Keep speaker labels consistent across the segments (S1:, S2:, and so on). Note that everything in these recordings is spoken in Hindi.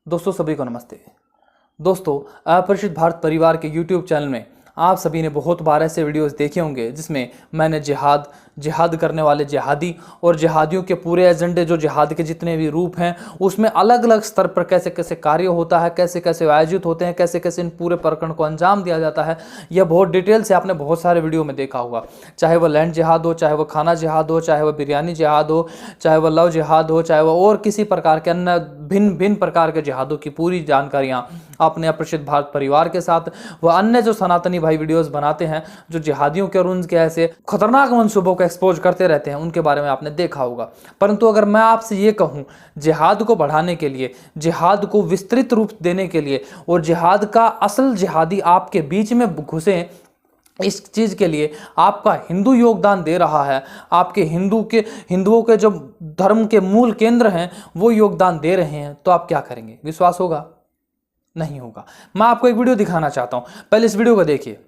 S1: दोस्तों सभी को नमस्ते। दोस्तों अपरिचित भारत परिवार के YouTube चैनल में आप सभी ने बहुत बार ऐसे वीडियोस देखे होंगे जिसमें मैंने जिहाद करने वाले जिहादी और जिहादियों के पूरे एजेंडे, जो जिहाद के जितने भी रूप हैं, उसमें अलग अलग स्तर पर कैसे कैसे कार्य होता है, कैसे कैसे आयोजित होते हैं, कैसे कैसे इन पूरे प्रकरण को अंजाम दिया जाता है। यह बहुत डिटेल से आपने बहुत सारे वीडियो में देखा होगा, चाहे वह लैंड जिहाद हो, चाहे वह खाना जिहाद हो, चाहे वह बिरयानी जिहाद हो, चाहे वह लव जिहाद हो, चाहे वह और किसी प्रकार के अन्य भिन्न भिन्न प्रकार के जिहादों की पूरी जानकारियां आपने अपरिचित भारत परिवार के साथ व अन्य जो सनातनी भाई वीडियोस बनाते हैं, जो जिहादियों के और उनके ऐसे खतरनाक मंसूबों को एक्सपोज करते रहते हैं, उनके बारे में आपने देखा होगा। परंतु अगर मैं आपसे ये कहूं, जिहाद को बढ़ाने के लिए, जिहाद को विस्तृत रूप देने के लिए और जिहाद का असल जिहादी आपके बीच में घुसे, इस चीज़ के लिए आपका हिंदू योगदान दे रहा है, आपके हिंदुओं के जो धर्म के मूल केंद्र हैं वो योगदान दे रहे हैं, तो आप क्या करेंगे? विश्वास होगा? नहीं होगा। मैं आपको एक वीडियो दिखाना चाहता हूं, पहले इस वीडियो को देखिए।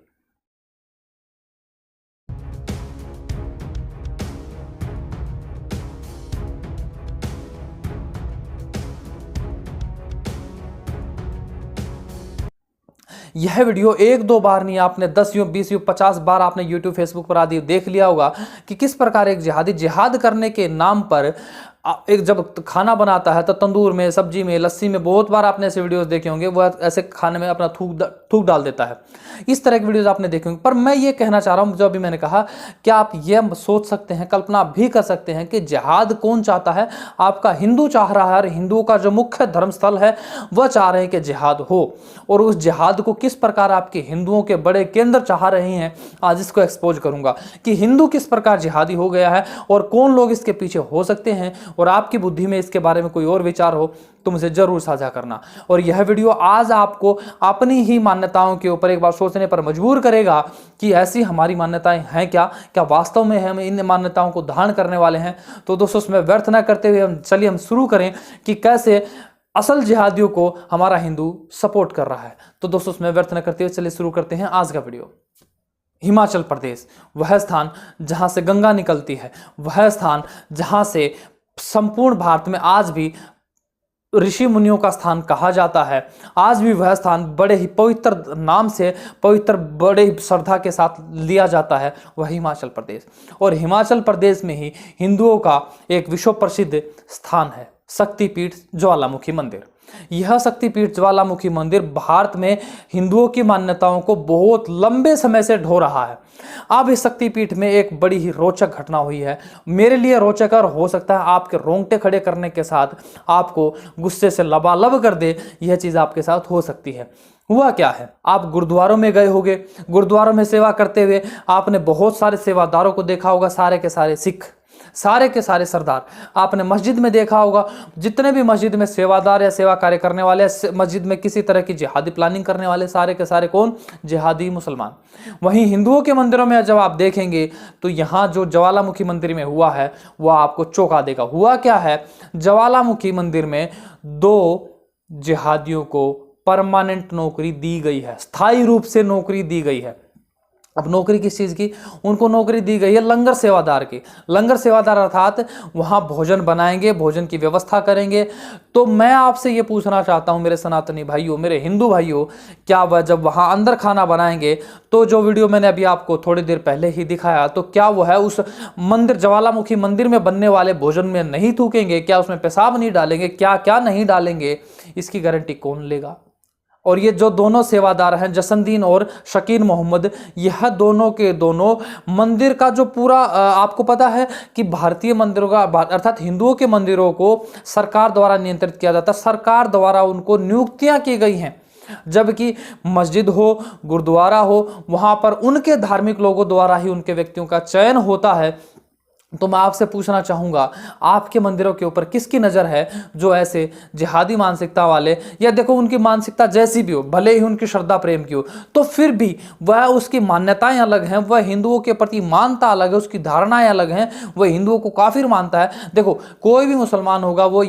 S1: यह वीडियो एक दो बार नहीं, आपने 10 यूं 20 यूं 50 बार आपने YouTube फेसबुक पर आदि देख लिया होगा कि किस प्रकार एक जिहादी जिहाद करने के नाम पर एक जब खाना बनाता है तो तंदूर में, सब्जी में, लस्सी में, बहुत बार आपने ऐसे वीडियोस देखे होंगे, वह ऐसे खाने में अपना थूक डाल देता है। इस तरह के वीडियोस आपने देखे होंगे। पर मैं ये कहना चाह रहा हूं, जो अभी मैंने कहा, क्या आप ये सोच सकते हैं, कल्पना भी कर सकते हैं कि जिहाद कौन चाहता है? आपका हिंदू चाह रहा है, और हिंदुओं का जो मुख्य धर्म स्थल है वह चाह रहे हैं कि जिहाद हो। और उस जिहाद को किस प्रकार आपके हिंदुओं के बड़े केंद्र चाह रहे हैं, आज इसको एक्सपोज करूंगा कि हिंदू किस प्रकार जिहादी हो गया है और कौन लोग इसके पीछे हो सकते हैं। और आपकी बुद्धि में इसके बारे में कोई और विचार हो तो मुझे जरूर साझा करना। और यह वीडियो आज आपको अपनी ही मान्यताओं के ऊपर एक बार सोचने पर मजबूर करेगा कि ऐसी हमारी मान्यताएं हैं क्या वास्तव में हम इन मान्यताओं को धारण करने वाले हैं। तो दोस्तों इसमें व्यर्थ न करते हुए चलिए हम शुरू करें कि कैसे असल जिहादियों को हमारा हिंदू सपोर्ट कर रहा है। तो दोस्तों इसमें व्यर्थ न करते हुए चलिए शुरू करते हैं आज का वीडियो। हिमाचल प्रदेश, वह स्थान जहां से गंगा निकलती है, वह स्थान जहां से संपूर्ण भारत में आज भी ऋषि मुनियों का स्थान कहा जाता है, आज भी वह स्थान बड़े ही पवित्र नाम से, पवित्र बड़े ही श्रद्धा के साथ लिया जाता है, वह हिमाचल प्रदेश। और हिमाचल प्रदेश में ही हिंदुओं का एक विश्व प्रसिद्ध स्थान है, शक्तिपीठ ज्वालामुखी मंदिर। यह शक्तिपीठ ज्वालामुखी मंदिर भारत में हिंदुओं की मान्यताओं को बहुत लंबे समय से ढो रहा है। अब इस शक्तिपीठ में एक बड़ी ही रोचक घटना हुई है, मेरे लिए रोचक और हो सकता है आपके रोंगटे खड़े करने के साथ आपको गुस्से से लबालब कर दे, यह चीज आपके साथ हो सकती है। हुआ क्या है, आप गुरुद्वारों में गए होंगे, गुरुद्वारों में सेवा करते हुए आपने बहुत सारे सेवादारों को देखा होगा, सारे के सारे सिख, सारे के सारे सरदार। आपने मस्जिद में देखा होगा, जितने भी मस्जिद में सेवादार या सेवा कार्य करने वाले, मस्जिद में किसी तरह की जिहादी प्लानिंग करने वाले, सारे के सारे कौन? जिहादी मुसलमान। वहीं हिंदुओं के मंदिरों में जब आप देखेंगे तो यहाँ जो ज्वालामुखी मंदिर में हुआ है वह आपको चौंका देगा। हुआ क्या है, ज्वालामुखी मंदिर में 2 जिहादियों को परमानेंट नौकरी दी गई है, स्थायी रूप से नौकरी दी गई है। अब नौकरी किस चीज़ की? उनको नौकरी दी गई है लंगर सेवादार की। लंगर सेवादार अर्थात वहाँ भोजन बनाएंगे, भोजन की व्यवस्था करेंगे। तो मैं आपसे ये पूछना चाहता हूँ मेरे सनातनी भाइयों, मेरे हिंदू भाइयों, क्या वह जब वहाँ अंदर खाना बनाएंगे तो जो वीडियो मैंने अभी आपको थोड़ी देर पहले ही दिखाया, तो क्या वह है उस मंदिर, ज्वालामुखी मंदिर में बनने वाले भोजन में नहीं थूकेंगे? क्या उसमें पेशाब नहीं डालेंगे? क्या क्या नहीं डालेंगे? इसकी गारंटी कौन लेगा? और ये जो दोनों सेवादार हैं, जसनदीन और शकीन मोहम्मद, यह दोनों के दोनों मंदिर का जो पूरा आपको पता है कि भारतीय मंदिरों का अर्थात हिंदुओं के मंदिरों को सरकार द्वारा नियंत्रित किया जाता है, सरकार द्वारा उनको नियुक्तियां की गई हैं। जबकि मस्जिद हो, गुरुद्वारा हो, वहां पर उनके धार्मिक लोगों द्वारा ही उनके व्यक्तियों का चयन होता है। तो मैं आपसे पूछना चाहूँगा, आपके मंदिरों के ऊपर किसकी नज़र है जो ऐसे जिहादी मानसिकता वाले, या देखो उनकी मानसिकता जैसी भी हो, भले ही उनकी श्रद्धा प्रेम की हो, तो फिर भी वह उसकी मान्यताएं अलग हैं, वह हिंदुओं के प्रति मानता अलग है, उसकी धारणाएं अलग हैं, वह हिंदुओं को काफिर मानता है। देखो कोई भी मुसलमान होगा वो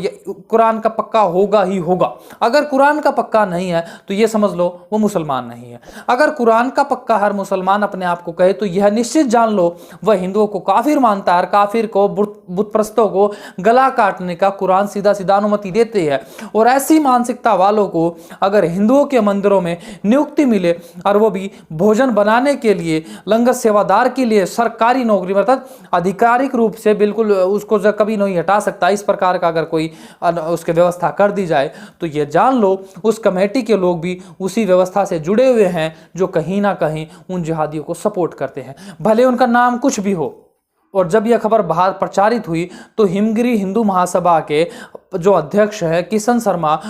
S1: कुरान का पक्का होगा ही होगा। अगर कुरान का पक्का नहीं है तो ये समझ लो वो मुसलमान नहीं है। अगर कुरान का पक्का हर मुसलमान अपने आप को कहे तो यह निश्चित जान लो वह हिंदुओं को काफिर मानता है। काफिर को, बुतप्रस्तों को गला काटने का कुरान सीधा सीधा अनुमति देते हैं। और ऐसी मानसिकता वालों को अगर हिंदुओं के मंदिरों में नियुक्ति मिले और वो भी भोजन बनाने के लिए, लंगर सेवादार के लिए, सरकारी नौकरी अर्थात आधिकारिक रूप से बिल्कुल उसको कभी नहीं हटा सकता, इस प्रकार का अगर कोई उसकी व्यवस्था कर दी जाए तो ये जान लो उस कमेटी के लोग भी उसी व्यवस्था से जुड़े हुए हैं जो कहीं ना कहीं उन जिहादियों को सपोर्ट करते हैं, भले उनका नाम कुछ भी हो। और जब यह खबर बाहर प्रचारित हुई तो हिमगिरी हिंदू महासभा के जो अध्यक्ष है किशन शर्मा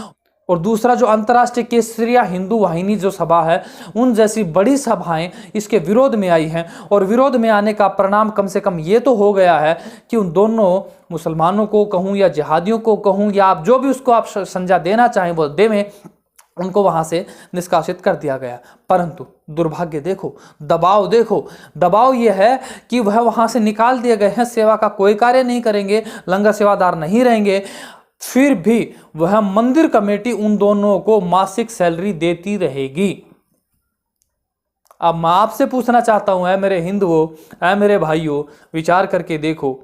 S1: और दूसरा जो अंतर्राष्ट्रीय केसरिया हिंदू वाहिनी जो सभा है, उन जैसी बड़ी सभाएं इसके विरोध में आई हैं। और विरोध में आने का परिणाम कम से कम ये तो हो गया है कि उन दोनों मुसलमानों को कहूँ या जिहादियों को कहूँ या आप जो भी उसको आप संज्ञा देना चाहें वो देवें, उनको वहां से निष्कासित कर दिया गया। परंतु दुर्भाग्य देखो, दबाव देखो, दबाव यह है कि वह वहां से निकाल दिए गए हैं, सेवा का कोई कार्य नहीं करेंगे, लंगर सेवादार नहीं रहेंगे, फिर भी वह मंदिर कमेटी उन दोनों को मासिक सैलरी देती रहेगी। अब मैं आपसे पूछना चाहता हूं, ऐ मेरे हिंदुओं, ऐ मेरे भाइयों, विचार करके देखो,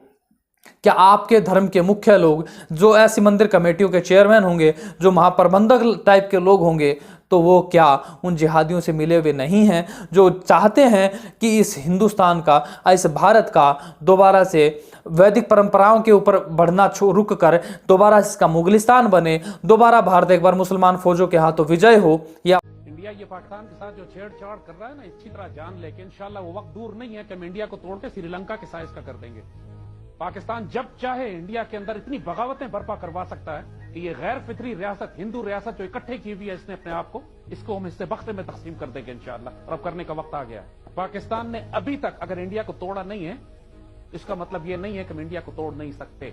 S1: क्या आपके धर्म के मुख्य लोग जो ऐसी मंदिर कमेटियों के चेयरमैन होंगे, जो महाप्रबंधक टाइप के लोग होंगे, तो वो क्या उन जिहादियों से मिले हुए नहीं हैं जो चाहते हैं कि इस हिंदुस्तान का, इस भारत का दोबारा से वैदिक परंपराओं के ऊपर बढ़ना रुक कर दोबारा इसका मुगलिस्तान बने, दोबारा भारत एक बार मुसलमान फौजों के हाथों विजय हो। या
S2: इंडिया ये पाकिस्तान के साथ जो छेड़छाड़ कर रहा है ना, अच्छी तरह जान लेके इंशाल्लाह वो वक्त दूर नहीं है कि हम इंडिया को तोड़ के श्रीलंका के साइज का कर देंगे। पाकिस्तान जब चाहे इंडिया के अंदर इतनी बगावतें बर्पा करवा सकता है कि ये गैर फितरी रियासत, हिंदू रियासत जो इकट्ठे की हुई है इसने अपने आप को, इसको हम हिस्से बख्ते में तकसीम कर देंगे इंशाल्लाह, और अब करने का वक्त आ गया है। पाकिस्तान ने अभी तक अगर इंडिया को तोड़ा नहीं है, इसका मतलब ये नहीं है कि हम इंडिया को तोड़ नहीं सकते।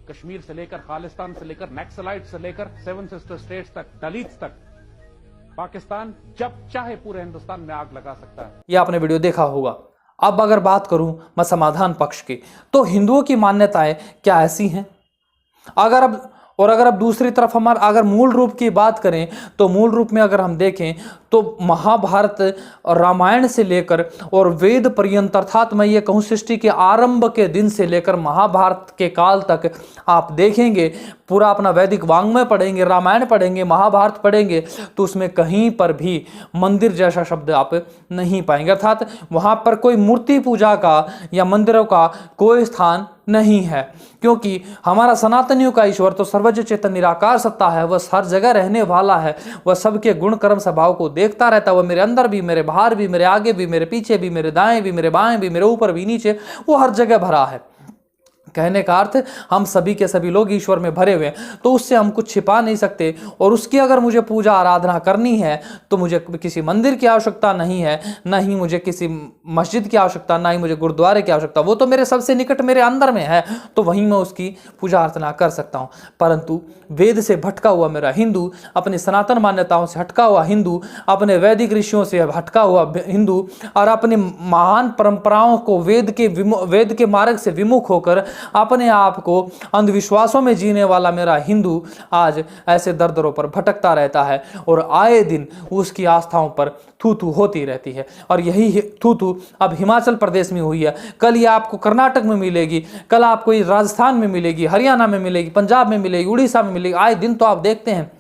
S2: कश्मीर से लेकर, खालिस्तान से लेकर, नक्सलाइट से लेकर, 7 सिस्टर स्टेट्स तक, दलित्स तक, पाकिस्तान जब चाहे पूरे हिंदुस्तान में आग लगा सकता है।
S1: ये आपने वीडियो देखा होगा। अब अगर बात करूं मैं समाधान पक्ष की, तो हिंदुओं की मान्यताएं क्या ऐसी हैं? अगर अब दूसरी तरफ हमारा अगर मूल रूप की बात करें तो मूल रूप में अगर हम देखें तो महाभारत और रामायण से लेकर और वेद पर्यंत, अर्थात मैं ये कहूँ सृष्टि के आरंभ के दिन से लेकर महाभारत के काल तक आप देखेंगे, पूरा अपना वैदिक वाङ्मय पढ़ेंगे, रामायण पढ़ेंगे, महाभारत पढ़ेंगे, तो उसमें कहीं पर भी मंदिर जैसा शब्द आप नहीं पाएंगे। अर्थात वहाँ पर कोई मूर्ति पूजा का या मंदिरों का कोई स्थान नहीं है, क्योंकि हमारा सनातनियों का ईश्वर तो सर्वज्ञ चेतन निराकार सत्ता है, वह हर जगह रहने वाला है, वह सबके गुण कर्म स्वभाव को देखता रहता है, वह मेरे अंदर भी, मेरे बाहर भी, मेरे आगे भी, मेरे पीछे भी, मेरे दाएं भी, मेरे बाएं भी, मेरे ऊपर भी, नीचे, वो हर जगह भरा है। कहने का अर्थ हम सभी के सभी लोग ईश्वर में भरे हुए हैं, तो उससे हम कुछ छिपा नहीं सकते। और उसकी अगर मुझे पूजा आराधना करनी है तो मुझे किसी मंदिर की आवश्यकता नहीं है, ना ही मुझे किसी मस्जिद की आवश्यकता, ना ही मुझे गुरुद्वारे की आवश्यकता, वो तो मेरे सबसे निकट मेरे अंदर में है, तो वहीं मैं उसकी पूजा अर्चना कर सकता हूँ। परंतु वेद से भटका हुआ मेरा हिंदू, अपनी सनातन मान्यताओं से हटका हुआ हिंदू, अपने वैदिक ऋषियों से हटका हुआ हिंदू और अपनी महान परंपराओं को वेद के मार्ग से विमुख होकर अपने आप को अंधविश्वासों में जीने वाला मेरा हिंदू आज ऐसे दर-दरों पर भटकता रहता है और आए दिन उसकी आस्थाओं पर थू-थू होती रहती है। और यही थू-थू अब हिमाचल प्रदेश में हुई है, कल ये आपको कर्नाटक में मिलेगी, कल आपको ये राजस्थान में मिलेगी, हरियाणा में मिलेगी, पंजाब में मिलेगी, उड़ीसा में मिलेगी, आए दिन तो आप देखते हैं।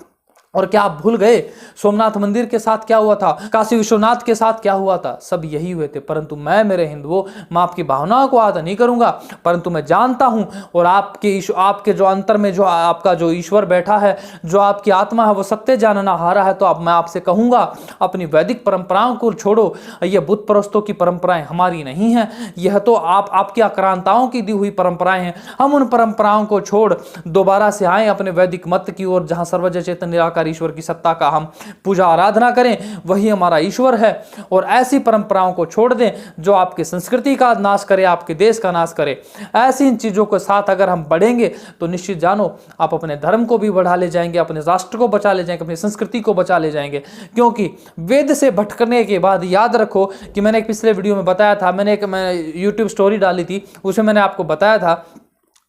S1: और क्या आप भूल गए सोमनाथ मंदिर के साथ क्या हुआ था, काशी विश्वनाथ के साथ क्या हुआ था? सब यही हुए थे। परंतु मैं मेरे हिंदुओं, मैं आपकी भावनाओं को आदर नहीं करूंगा, परंतु मैं जानता हूं और आपके जो अंतर में जो आपका जो ईश्वर बैठा है, जो आपकी आत्मा है, वो सत्य जानना हारा है। तो अब मैं आपसे कहूंगा अपनी वैदिक परंपराओं को छोड़ो, ये बुत परस्तों की परंपराएं हमारी नहीं है, यह तो आपकी आक्रांताओं की दी हुई परंपराएं हैं। हम उन परंपराओं को छोड़ दोबारा से आए अपने वैदिक मत की ओर, जहां सर्वज्ञ चेतन निराकार ईश्वर की सत्ता का हम पूजा आराधना करें, वही हमारा ईश्वर है। और ऐसी परंपराओं को छोड़ दें जो आपकी संस्कृति का नाश करे, आपके देश का नाश करे। ऐसी इन चीजों के साथ अगर हम बढ़ेंगे तो निश्चित जानो आप अपने धर्म को भी बढ़ा ले जाएंगे, अपने राष्ट्र को बचा ले जाएंगे, अपनी संस्कृति को बचा ले जाएंगे। क्योंकि वेद से भटकने के बाद याद रखो कि मैंने एक पिछले वीडियो में बताया था, मैंने यूट्यूब स्टोरी डाली थी, उसमें मैंने आपको बताया था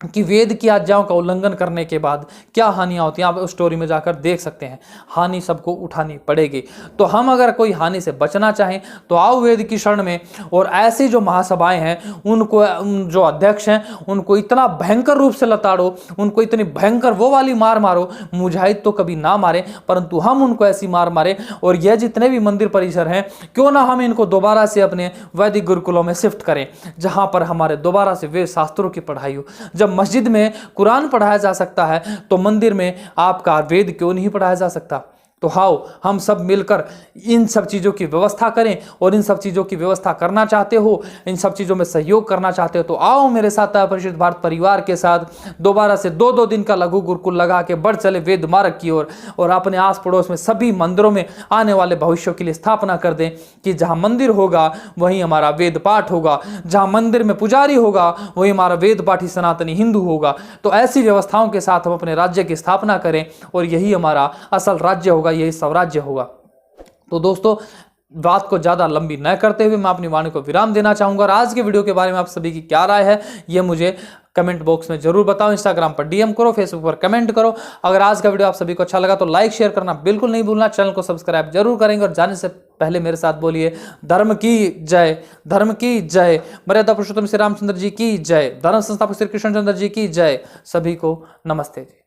S1: कि वेद की आज्ञाओं का उल्लंघन करने के बाद क्या हानियां होती हैं, आप उस स्टोरी में जाकर देख सकते हैं। हानि सबको उठानी पड़ेगी। तो हम अगर कोई हानि से बचना चाहें तो आओ वेद की शरण में, और ऐसी जो महासभाएं हैं उनको, जो अध्यक्ष हैं उनको इतना भयंकर रूप से लताड़ो, उनको इतनी भयंकर वो वाली मार मारो, मुजाहिद तो कभी ना मारे परंतु हम उनको ऐसी मार मारे। और यह जितने भी मंदिर परिसर हैं, क्यों ना हम इनको दोबारा से अपने वैदिक गुरुकुलों में शिफ्ट करें, जहां पर हमारे दोबारा से वेद शास्त्रों की पढ़ाई हो। जब मस्जिद में कुरान पढ़ाया जा सकता है तो मंदिर में आपका वेद क्यों नहीं पढ़ाया जा सकता। तो हाओ हम सब मिलकर इन सब चीज़ों की व्यवस्था करें, और इन सब चीज़ों की व्यवस्था करना चाहते हो, इन सब चीज़ों में सहयोग करना चाहते हो तो आओ मेरे साथ परिशुद्ध भारत परिवार के साथ दोबारा से 2-2 दिन का लघु गुरुकुल लगा के बढ़ चले वेद मार्ग की ओर, और अपने आस पड़ोस में सभी मंदिरों में आने वाले भविष्यों के लिए स्थापना कर दें कि जहाँ मंदिर होगा वहीं हमारा वेद पाठ होगा, जहाँ मंदिर में पुजारी होगा वहीं हमारा वेद पाठी सनातनी हिंदू होगा। तो ऐसी व्यवस्थाओं के साथ हम अपने राज्य की स्थापना करें और यही हमारा असल राज्य होगा, यही स्वराज्य होगा। तो दोस्तों, बात को ज़्यादा लंबी न करते हुए मैं अपनी वाणी को विराम देना चाहूँगा। और आज के वीडियो के बारे में आप सभी की क्या राय है ये मुझे कमेंट बॉक्स में जरूर बताओ। इंस्टाग्राम पर डीएम करो, फेसबुक पर कमेंट करो। अगर आज का वीडियो आप सभी को अच्छा लगा तो लाइक शेयर करना बिल्कुल नहीं भूलना। चैनल को सब्सक्राइब जरूर करेंगे, और जाने से पहले मेरे साथ बोलिए धर्म की जय, धर्म की जय, मर्यादा पुरुषोत्तम श्री रामचंद्र जी की जय, धर्म संस्थापक श्री कृष्णचंद्र जी की जय। सभी को नमस्ते जी।